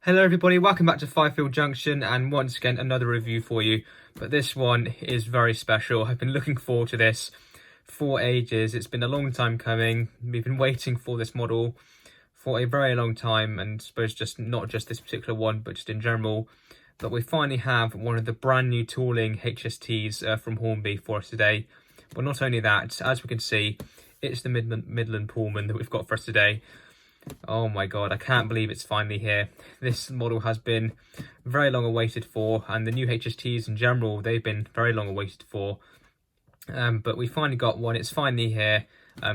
Hello everybody, welcome back to Fifield Junction, and once again another review for you, but this one is very special. I've been looking forward to this for ages. It's been a long time coming. We've been waiting for this model for a very long time, and I suppose just not just this particular one but just in general, but we finally have one of the brand new tooling HSTs from Hornby for us today. But not only that, as we can see, it's the Midland Pullman that we've got for us today. Oh my god, I can't believe it's finally here. This model has been very long awaited for, and the new HSTs in general, they've been very long awaited for. But we finally got one. It's finally here.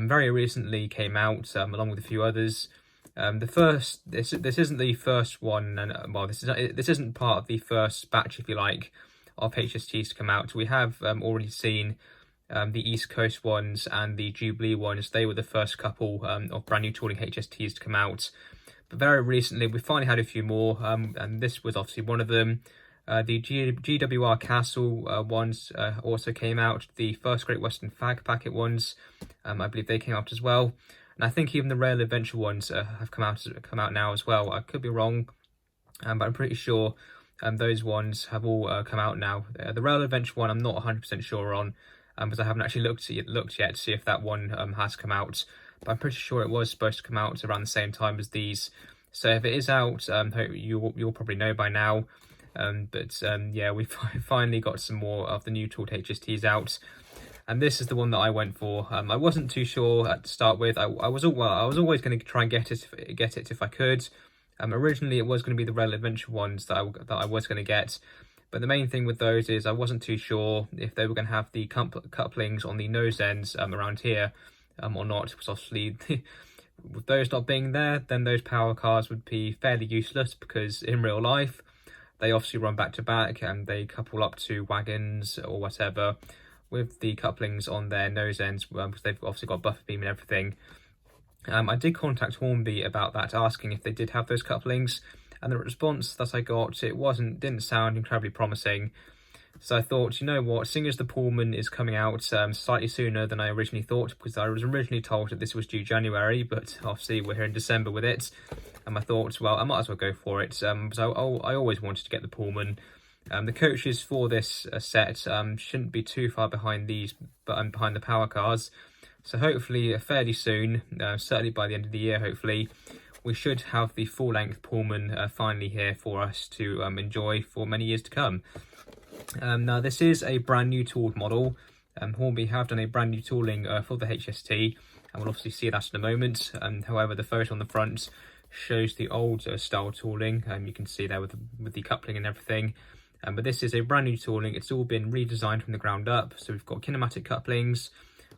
Very recently came out, along with a few others. This isn't the first one, and well, this isn't part of the first batch, if you like, of HSTs to come out. We have already seen the East Coast ones and the Jubilee ones. They were the first couple of brand new tooling HSTs to come out. But very recently, we finally had a few more, and this was obviously one of them. The GWR Castle ones also came out. The first Great Western Fag Packet ones, I believe they came out as well. And I think even the Rail Adventure ones have come out now as well. I could be wrong, but I'm pretty sure those ones have all come out now. The Rail Adventure one, I'm not 100% sure on, because I haven't actually looked yet to see if that one has come out. But I'm pretty sure it was supposed to come out around the same time as these. So if it is out, you'll probably know by now. Yeah, we've finally got some more of the new tooled HSTs out. And this is the one that I went for. I wasn't too sure to start with. I was always going to try and get it if I could. Originally, it was going to be the Rail Adventure ones that I was going to get. But the main thing with those is I wasn't too sure if they were going to have the couplings on the nose ends around here or not. Because obviously, with those not being there, then those power cars would be fairly useless, because in real life, they obviously run back to back and they couple up to wagons or whatever with the couplings on their nose ends, because they've obviously got buffer beam and everything. I did contact Hornby about that, asking if they did have those couplings. And the response that I got, didn't sound incredibly promising. So I thought, you know what, seeing as the Pullman is coming out slightly sooner than I originally thought, because I was originally told that this was due January, but obviously we're here in December with it. And I thought, well, I might as well go for it. Because I always wanted to get the Pullman. The coaches for this set shouldn't be too far behind these, but behind the power cars. So hopefully fairly soon, certainly by the end of the year, hopefully, we should have the full-length Pullman finally here for us to enjoy for many years to come. Now, this is a brand new tooled model. Hornby have done a brand new tooling for the HST, and we'll obviously see that in a moment. However, the photo on the front shows the old style tooling. You can see there with the coupling and everything. But this is a brand new tooling. It's all been redesigned from the ground up. So we've got kinematic couplings,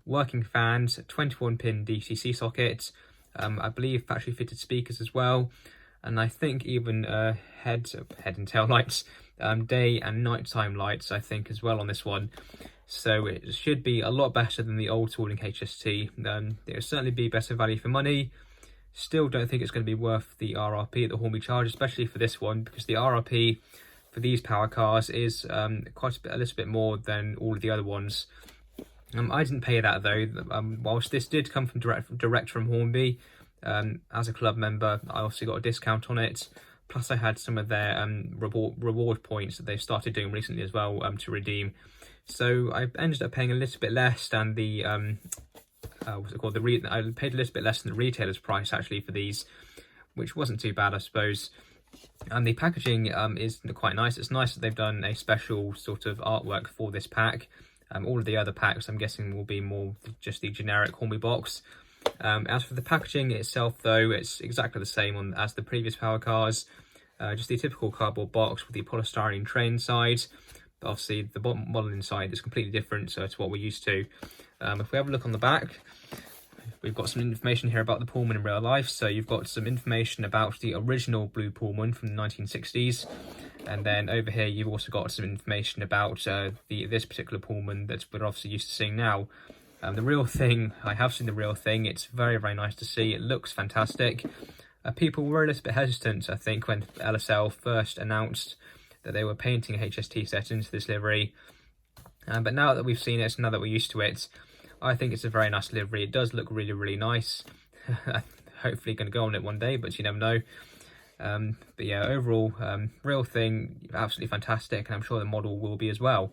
working fans, 21-pin DCC sockets, I believe factory fitted speakers as well, and I think even head and tail lights, day and nighttime lights, I think, as well on this one. So it should be a lot better than the old tooling HST. It'll certainly be better value for money. Still don't think it's going to be worth the RRP that the Hornby charge, especially for this one, because the RRP for these power cars is a little bit more than all of the other ones. I didn't pay that though. Whilst this did come from direct from Hornby, as a club member, I also got a discount on it. Plus, I had some of their reward points that they've started doing recently as well to redeem. So I ended up paying a little bit less than the what's it called? I paid a little bit less than the retailer's price actually for these, which wasn't too bad, I suppose. And the packaging is quite nice. It's nice that they've done a special sort of artwork for this pack. All of the other packs, I'm guessing, will be more just the generic Hornby box. As for the packaging itself, though, it's exactly the same as the previous power cars. Just the typical cardboard box with the polystyrene tray inside. But obviously, the bottom model inside is completely different to what we're used to. If we have a look on the back, we've got some information here about the Pullman in real life. So you've got some information about the original blue Pullman from the 1960s. And then over here, you've also got some information about this particular Pullman that we're obviously used to seeing now. The real thing, I have seen the real thing. It's very, very nice to see. It looks fantastic. People were a little bit hesitant, I think, when LSL first announced that they were painting a HST set into this livery. But now that we've seen it, now that we're used to it, I think it's a very nice livery. It does look really, really nice. Hopefully going to go on it one day, but you never know. But yeah, overall, real thing, absolutely fantastic, and I'm sure the model will be as well.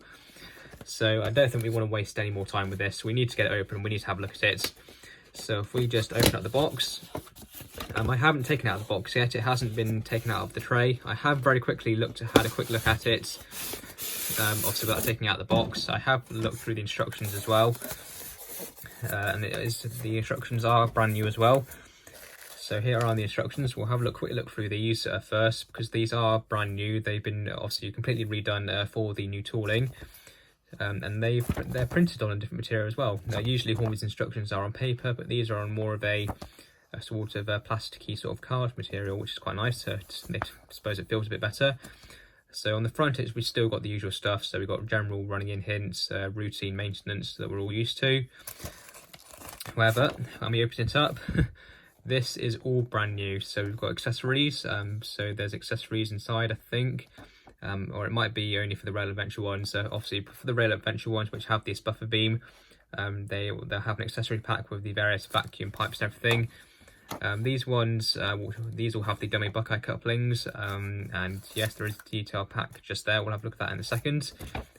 So I don't think we want to waste any more time with this. We need to get it open, we need to have a look at it. So if we just open up the box, I haven't taken it out of the box yet, it hasn't been taken out of the tray. I have very quickly had a quick look at it, obviously without taking it out of the box. I have looked through the instructions as well, and the instructions are brand new as well. So here are the instructions. We'll have a quick look through these first, because these are brand new. They've been obviously completely redone for the new tooling, and they're printed on a different material as well. Now, usually Hornby's instructions are on paper, but these are on more of a sort of plasticky sort of card material, which is quite nice. I suppose it feels a bit better. So on the front, we still got the usual stuff. So we've got general running in hints, routine maintenance that we're all used to. However, when we open it up, this is all brand new. So we've got accessories. So there's accessories inside, I think, or it might be only for the rail adventure ones. So obviously for the rail adventure ones, which have this buffer beam, they'll have an accessory pack with the various vacuum pipes and everything. These ones, these will have the dummy Buckeye couplings, and yes, there is a detail pack just there. We'll have a look at that in a second.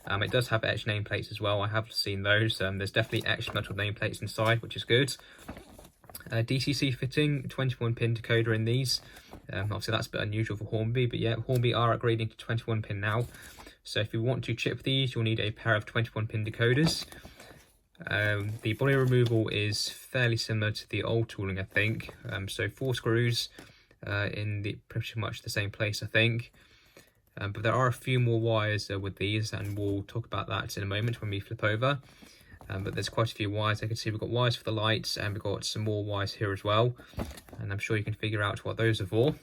It does have etched nameplates as well. I have seen those. There's definitely etched metal nameplates inside, which is good. DCC fitting, 21 pin decoder in these. Obviously that's a bit unusual for Hornby, but yeah, Hornby are upgrading to 21 pin now. So if you want to chip these, you'll need a pair of 21 pin decoders. The body removal is fairly similar to the old tooling, I think. So 4 screws in pretty much the same place, I think. But there are a few more wires with these, and we'll talk about that in a moment when we flip over. But there's quite a few wires. I can see we've got wires for the lights, and we've got some more wires here as well. And I'm sure you can figure out what those are for.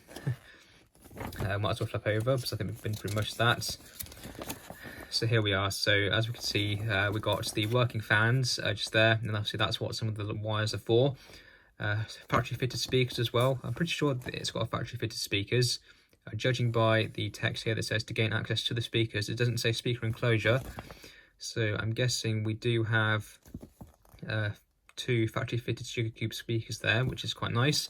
Might as well flip over, because I think we've been through most of that. So here we are. So as we can see, we got the working fans just there, and obviously that's what some of the wires are for. Factory fitted speakers as well. I'm pretty sure that it's got factory fitted speakers. Judging by the text here that says to gain access to the speakers, it doesn't say speaker enclosure. So I'm guessing we do have 2 factory fitted Sugar Cube speakers there, which is quite nice.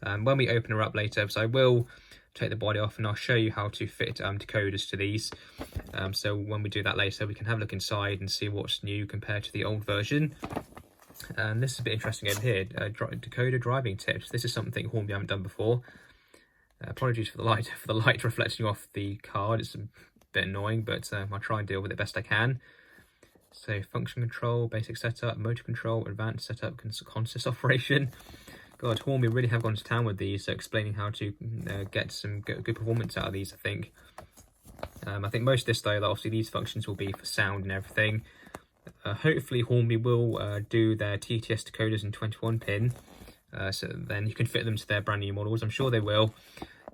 When we open her up later, so I will take the body off and I'll show you how to fit decoders to these. So when we do that later, we can have a look inside and see what's new compared to the old version. And this is a bit interesting over here, decoder driving tips. This is something Hornby haven't done before. Apologies for the light reflecting off the card. It's a bit annoying, but I'll try and deal with it best I can. So function control, basic setup, motor control, advanced setup, consist operation. God, Hornby really have gone to town with these, so explaining how to get some good performance out of these, I think. I think most of this, though, obviously these functions will be for sound and everything. Hopefully Hornby will do their TTS decoders in 21 pin, so then you can fit them to their brand new models. I'm sure they will.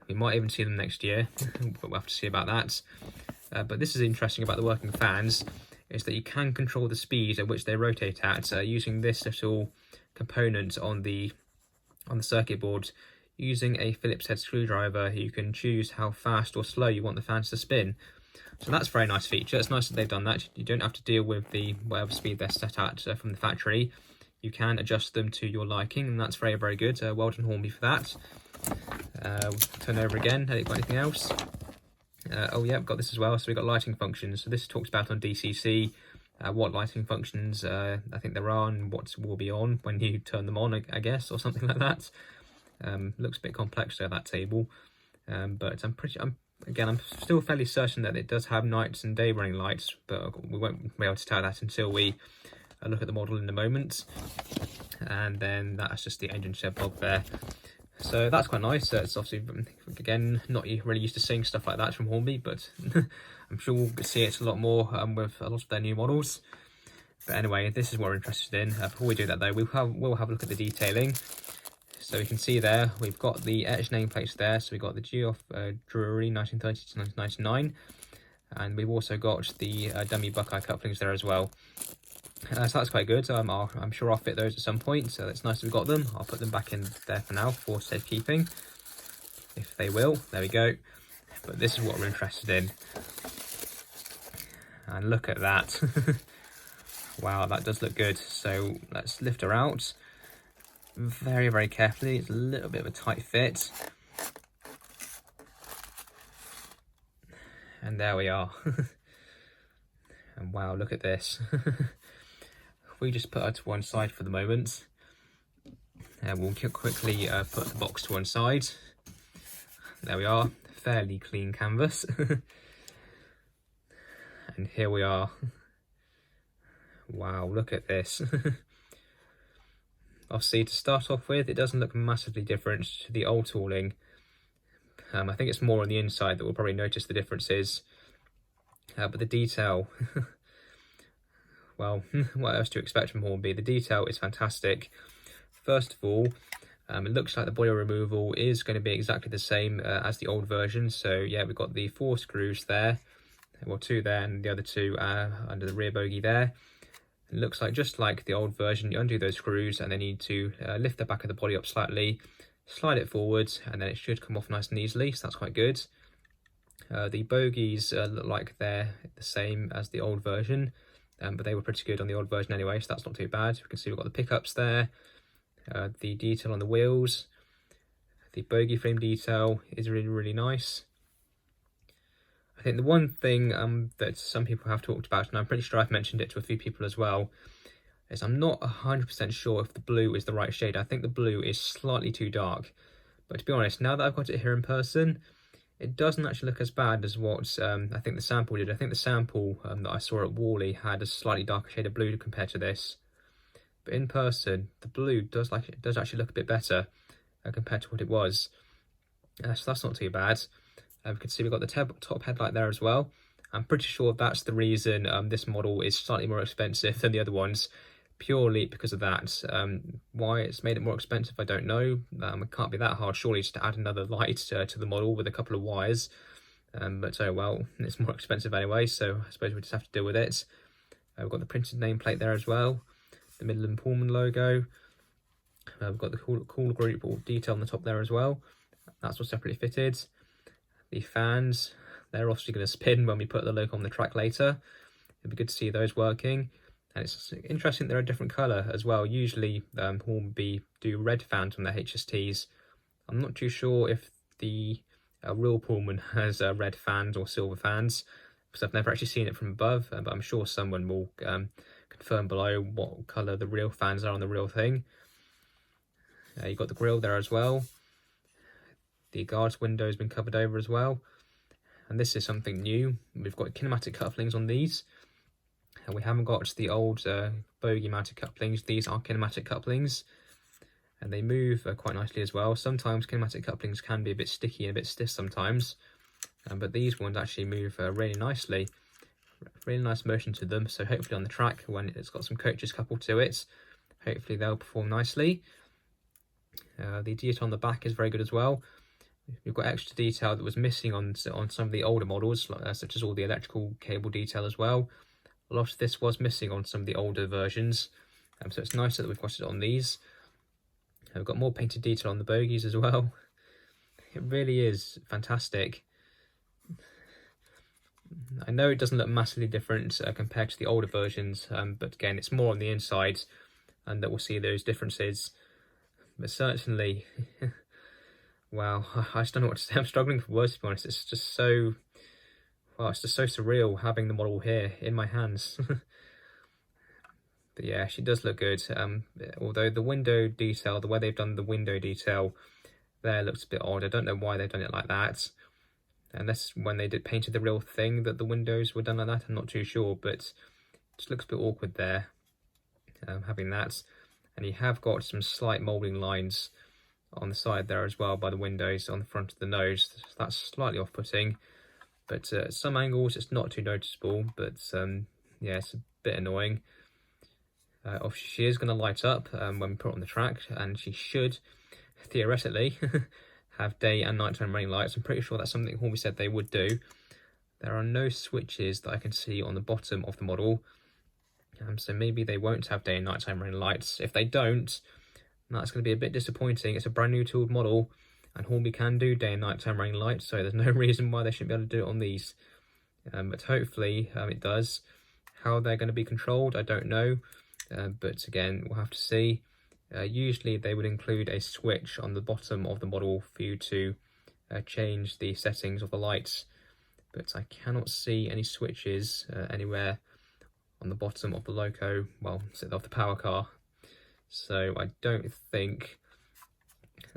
We might even see them next year, but we'll have to see about that. But this is interesting about the working fans, is that you can control the speed at which they rotate at using this little component on the circuit board. Using a Phillips head screwdriver, you can choose how fast or slow you want the fans to spin. So that's a very nice feature. It's nice that they've done that. You don't have to deal with the whatever speed they're set at from the factory. You can adjust them to your liking, and that's very, very good. Well done, Hornby, for that. Turn over again. Have you got anything else? Oh yeah, I've got this as well. So we've got lighting functions. So this talks about on DCC what lighting functions I think there are and what will be on when you turn them on, I guess, or something like that. Looks a bit complex there, that table, but I'm still fairly certain that it does have nights and day running lights, but we won't be able to tell that until we look at the model in a moment. And then that's just the engine shed block there. So that's quite nice. It's obviously, again, not really used to seeing stuff like that from Hornby, but I'm sure we'll see it a lot more with a lot of their new models. But anyway, this is what we're interested in. Before we do that though, we'll have a look at the detailing. So you can see there, we've got the etched nameplates there. So we've got the Geoff Drury 1930 to 1999. And we've also got the dummy Buckeye couplings there as well. So that's quite good. I'm sure I'll fit those at some point, so it's nice that we've got them. I'll put them back in there for now for safekeeping, if they will. There we go. But this is what we're interested in. And look at that. Wow, that does look good. So let's lift her out very, very carefully. It's a little bit of a tight fit. And there we are. And wow, look at this. We just put her to one side for the moment. We'll quickly put the box to one side. There we are, fairly clean canvas. And here we are. Wow, look at this. Obviously, to start off with, it doesn't look massively different to the old tooling. I think it's more on the inside that we'll probably notice the differences. But the detail, well, what else to expect from Hornby? The detail is fantastic. First of all, it looks like the body removal is going to be exactly the same as the old version. So yeah, we've got the 4 screws there, well 2 there and the other 2 under the rear bogie there. It looks like just like the old version, you undo those screws and then you need to lift the back of the body up slightly, slide it forwards, and then it should come off nice and easily, so that's quite good. The bogies look like they're the same as the old version, but they were pretty good on the old version anyway, so that's not too bad. We can see we've got the pickups there, the detail on the wheels, the bogie frame detail is really nice. I think the one thing that some people have talked about, and I'm pretty sure I've mentioned it to a few people as well, is I'm not 100% sure if the blue is the right shade. I think the blue is slightly too dark. But to be honest, now that I've got it here in person, it doesn't actually look as bad as what I think the sample did. I think the sample that I saw at Wally had a slightly darker shade of blue compared to this. But in person, the blue does actually look a bit better compared to what it was. So that's not too bad. We can see we've got the top headlight there as well. I'm pretty sure that's the reason this model is slightly more expensive than the other ones, purely because of that. Why it's made it more expensive, I don't know. It can't be that hard, surely, just to add another light to the model with a couple of wires. But oh well, it's more expensive anyway, so I suppose we just have to deal with it. We've got the printed nameplate there as well, the Midland Pullman logo. We've got the cool group detail on the top there as well. That's all separately fitted. The fans, they're obviously going to spin when we put the logo on the track later. It'd be good to see those working. And it's interesting they're a different colour as well. Usually Hornby do red fans on their HSTs. I'm not too sure if the real Pullman has red fans or silver fans, because I've never actually seen it from above, but I'm sure someone will confirm below what colour the real fans are on the real thing. You've got the grille there as well. The guard's window has been covered over as well. And this is something new. We've got kinematic couplings on these. And we haven't got the old bogie mounted couplings. These are kinematic couplings. And they move quite nicely as well. Sometimes kinematic couplings can be a bit sticky and a bit stiff sometimes. But these ones actually move really nicely. Really nice motion to them. So hopefully on the track, when it's got some coaches coupled to it, hopefully they'll perform nicely. The detail on the back is very good as well. We've got extra detail that was missing on some of the older models, such as all the electrical cable detail as well. A lot of this was missing on some of the older versions, so it's nice that we've got it on these. We've got more painted detail on the bogies as well. It really is fantastic. I know it doesn't look massively different compared to the older versions, but again, it's more on the inside, and that we'll see those differences. But certainly, wow, I just don't know what to say. I'm struggling for words, to be honest. It's just so, well, it's just so surreal having the model here in my hands. But yeah, she does look good. Although the window detail, the way they've done the window detail there looks a bit odd. I don't know why they've done it like that. Unless when they painted the real thing that the windows were done like that, I'm not too sure. But it just looks a bit awkward there, having that. And you have got some slight moulding lines on the side there as well by the windows on the front of the nose. That's slightly off-putting, but at some angles it's not too noticeable, but yeah, it's a bit annoying. Obviously she is going to light up when we put it on the track, and she should theoretically have day and nighttime running lights. I'm pretty sure that's something Hornby said they would do. There are no switches that I can see on the bottom of the model, so maybe they won't have day and nighttime running lights. If they don't, that's going to be a bit disappointing. It's a brand new tooled model, and Hornby can do day and nighttime running lights, so there's no reason why they shouldn't be able to do it on these. But hopefully it does. How they're going to be controlled, I don't know. But again, we'll have to see. Usually they would include a switch on the bottom of the model for you to change the settings of the lights. but I cannot see any switches anywhere on the bottom of the loco, well, of the power car. So I don't think,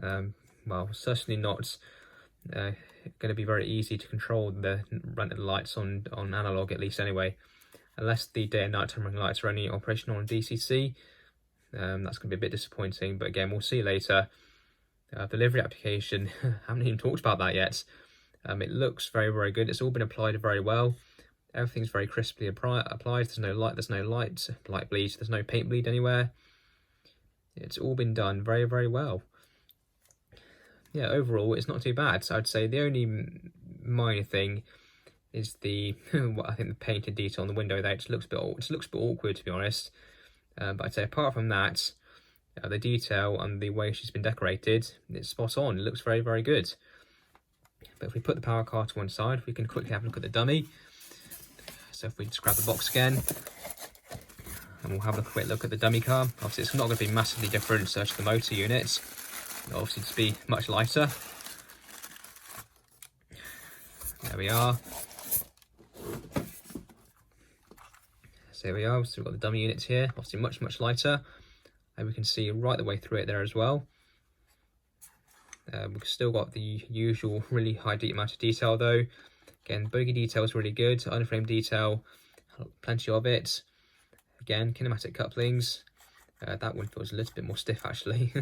well, certainly not going to be very easy to control the running lights on analog, at least anyway, unless the day and night running lights are only operational on DCC. That's going to be a bit disappointing, but again, we'll see later. The livery application, haven't even talked about that yet. It looks very, very good. It's all been applied very well. Everything's very crisply applied. There's no light bleed. There's no paint bleed anywhere. It's all been done very, very well. Yeah, overall, it's not too bad. So I'd say the only minor thing is the I think the painted detail on the window there. It looks a bit awkward, to be honest. But I'd say apart from that, the detail and the way she's been decorated, it's spot on. It looks very, very good. But if we put the power car to one side, we can quickly have a look at the dummy. So if we just grab the box again, and we'll have a quick look at the dummy car. Obviously, it's not going to be massively different to the motor units. It'll obviously just be much lighter. There we are. So here we are. So we've got the dummy units here. Obviously, much, much lighter. And we can see right the way through it there as well. We've still got the usual really high amount of detail though. Again, bogie detail is really good. Underframe detail, plenty of it. Again, kinematic couplings. That one feels a little bit more stiff actually.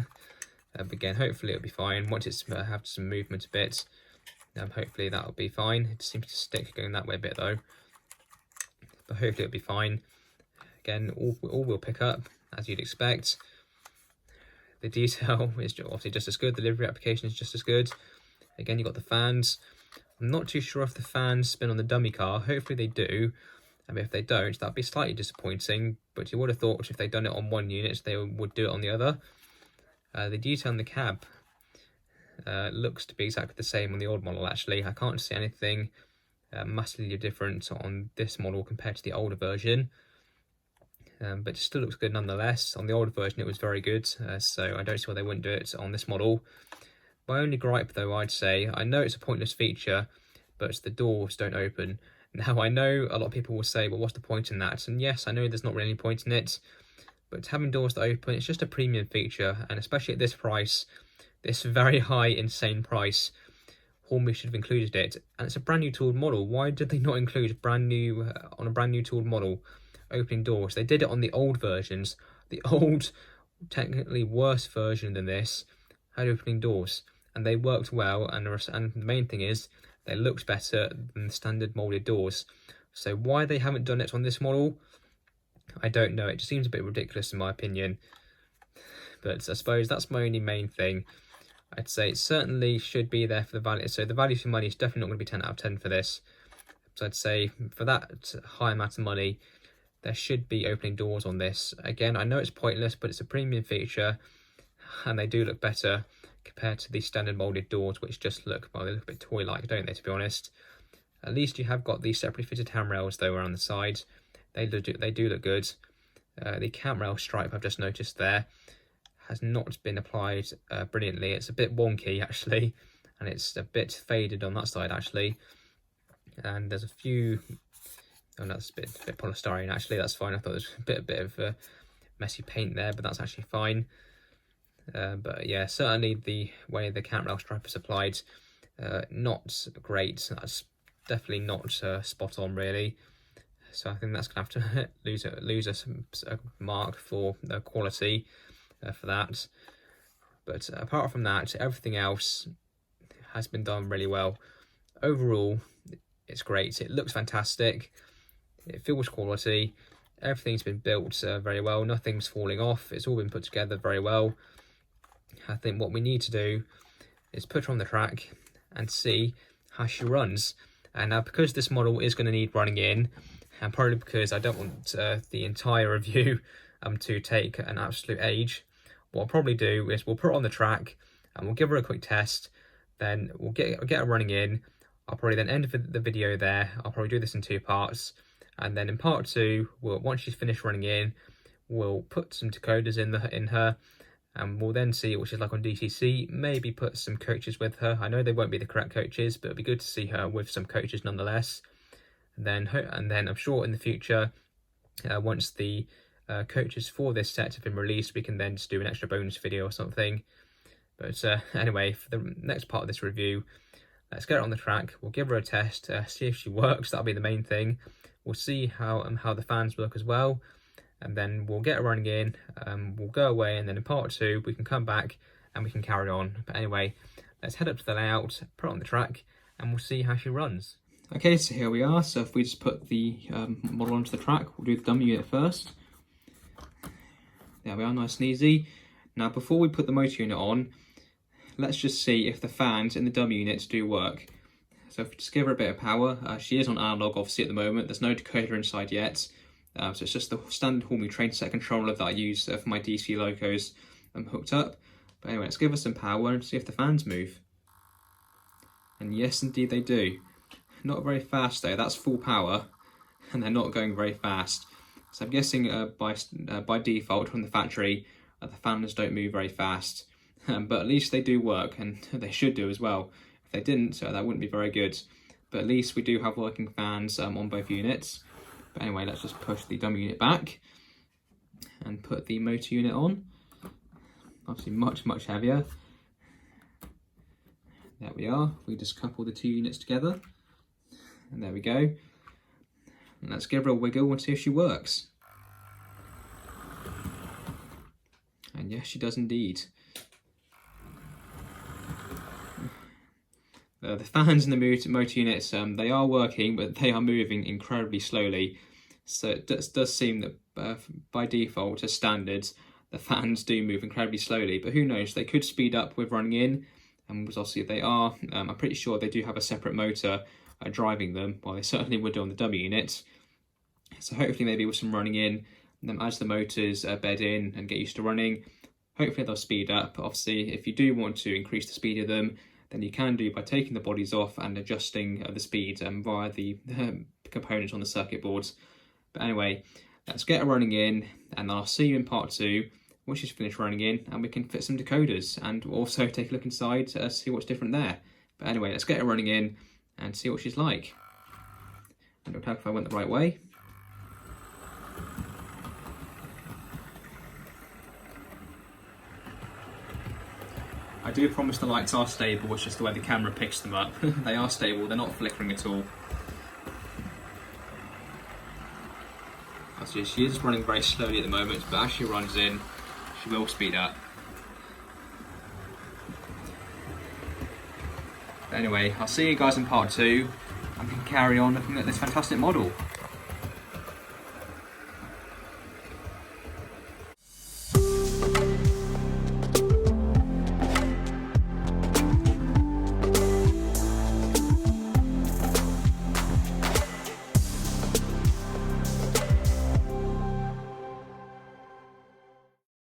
But again, hopefully it'll be fine. Once it's have some movement a bit, hopefully that'll be fine. It seems to stick going that way a bit though. But hopefully it'll be fine. Again, all will pick up as you'd expect. The detail is obviously just as good. The livery application is just as good. Again, you've got the fans. I'm not too sure if the fans spin on the dummy car. Hopefully they do. I mean, if they don't, that'd be slightly disappointing. But you would have thought if they'd done it on one unit, they would do it on the other. The detail in the cab looks to be exactly the same on the old model, actually. I can't see anything massively different on this model compared to the older version. But it still looks good nonetheless. On the older version, it was very good. So I don't see why they wouldn't do it on this model. My only gripe, though, I'd say, I know it's a pointless feature, but the doors don't open. Now, I know a lot of people will say, well, what's the point in that? And yes, I know there's not really any point in it, but having doors that open, it's just a premium feature. And especially at this price, this very high, insane price, Hornby should have included it. And it's a brand new tooled model. Why did they not include on a brand new tooled model, opening doors? They did it on the old versions. The old, technically worse version than this, had opening doors. And they worked well, and the main thing is, they looked better than the standard moulded doors. So why they haven't done it on this model, I don't know. It just seems a bit ridiculous in my opinion. But I suppose that's my only main thing. I'd say it certainly should be there for the value. So the value for money is definitely not going to be 10 out of 10 for this. So I'd say for that high amount of money, there should be opening doors on this. Again, I know it's pointless, but it's a premium feature, and they do look better compared to the standard moulded doors, which just look, well, they look a bit toy-like, don't they, to be honest. At least you have got the separately fitted handrails, though, around the side. They do look good. The cam rail stripe I've just noticed there has not been applied brilliantly. It's a bit wonky, actually, and it's a bit faded on that side, actually. And there's a few... Oh, no, that's a bit polystyrene, actually. That's fine. I thought there was a bit of messy paint there, but that's actually fine. But yeah, certainly the way the cam rail stripe is applied, not great. That's definitely not spot on, really. So I think that's going to have to lose a mark for quality for that. But apart from that, everything else has been done really well. Overall, it's great. It looks fantastic. It feels quality. Everything's been built very well. Nothing's falling off. It's all been put together very well. I think what we need to do is put her on the track and see how she runs. And now, because this model is going to need running in, and probably because I don't want the entire review to take an absolute age, what I'll probably do is we'll put her on the track and we'll give her a quick test. Then we'll get her running in. I'll probably then end the video there. I'll probably do this in 2 parts. And then in part 2, once she's finished running in, we'll put some decoders in her, and we'll then see what she's like on DTC, maybe put some coaches with her. I know they won't be the correct coaches, but it'd be good to see her with some coaches nonetheless. And then I'm sure in the future, once the coaches for this set have been released, we can then just do an extra bonus video or something. But anyway, for the next part of this review, let's get her on the track. We'll give her a test, see if she works. That'll be the main thing. We'll see how the fans work as well, and then we'll get her running in. We'll go away, and then in part 2 we can come back and we can carry on. But anyway, let's head up to the layout, put her on the track, and we'll see how she runs. Okay, so here we are. So if we just put the model onto the track, we'll do the dummy unit first. There we are, nice and easy. Now before we put the motor unit on, let's just see if the fans in the dummy units do work. So if we just give her a bit of power, she is on analog obviously at the moment, there's no decoder inside yet. So it's just the standard Hornby train set controller that I use for my DC locos hooked up. But anyway, let's give her some power and see if the fans move. And yes, indeed they do. Not very fast though, that's full power, and they're not going very fast. So I'm guessing by default from the factory, the fans don't move very fast. But at least they do work, and they should do as well. If they didn't, that wouldn't be very good. But at least we do have working fans on both units. But anyway, let's just push the dummy unit back and put the motor unit on. Obviously much heavier. There we are. We just couple the 2 units together. And there we go. And let's give her a wiggle and see if she works. And yes, she does indeed. The fans in the motor units, they are working, but they are moving incredibly slowly. So it does seem that by default, as standards, the fans do move incredibly slowly. But who knows, they could speed up with running in. And obviously they are, I'm pretty sure they do have a separate motor driving them. Well, they certainly would do on the dummy units. So hopefully maybe with some running in, as the motors bed in and get used to running, hopefully they'll speed up. Obviously, if you do want to increase the speed of them, then you can do by taking the bodies off and adjusting the speed via the components on the circuit boards. But anyway, let's get her running in, and I'll see you in part 2 when she's finished running in, and we can fit some decoders and also take a look inside to see what's different there. But anyway, let's get her running in and see what she's like. And it'll tell if I went the right way. I do promise the lights are stable, it's just the way the camera picks them up. They are stable, they're not flickering at all. Actually, she is running very slowly at the moment, but as she runs in, she will speed up. But anyway, I'll see you guys in part 2, and we can carry on looking at this fantastic model.